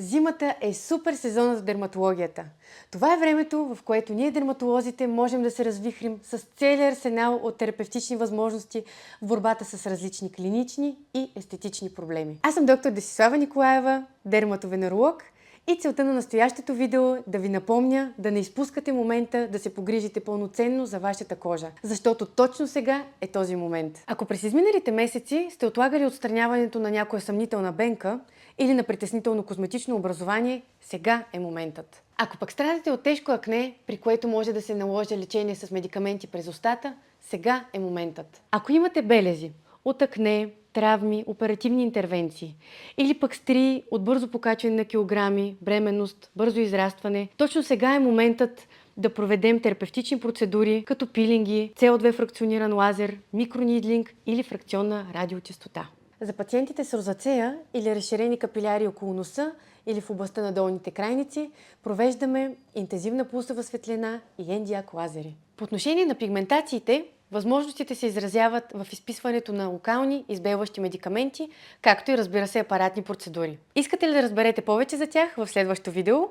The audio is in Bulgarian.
Зимата е супер сезон за дерматологията. Това е времето, в което ние дерматолозите можем да се развихрим с целия арсенал от терапевтични възможности в борбата с различни клинични и естетични проблеми. Аз съм доктор Десислава Николаева, дерматовенеролог, и целта на настоящето видео е да ви напомня да не изпускате момента да се погрижите пълноценно за вашата кожа, защото точно сега е този момент. Ако през изминалите месеци сте отлагали отстраняването на някоя съмнителна бенка или на притеснително козметично образование, сега е моментът. Ако пък страдате от тежко акне, при което може да се наложи лечение с медикаменти през устата, сега е моментът. Ако имате белези от акне, травми, оперативни интервенции или пък стрии от бързо покачване на килограми, бременност, бързо израстване, точно сега е моментът да проведем терапевтични процедури, като пилинги, CO2 фракциониран лазер, микронидлинг или фракционна радиочестота. За пациентите с розацея или разширени капиляри около носа или в областта на долните крайници провеждаме интензивна пулсова светлина и ендиак лазери. По отношение на пигментациите, възможностите се изразяват в изписването на локални избелващи медикаменти, както и, разбира се, апаратни процедури. Искате ли да разберете повече за тях в следващото видео?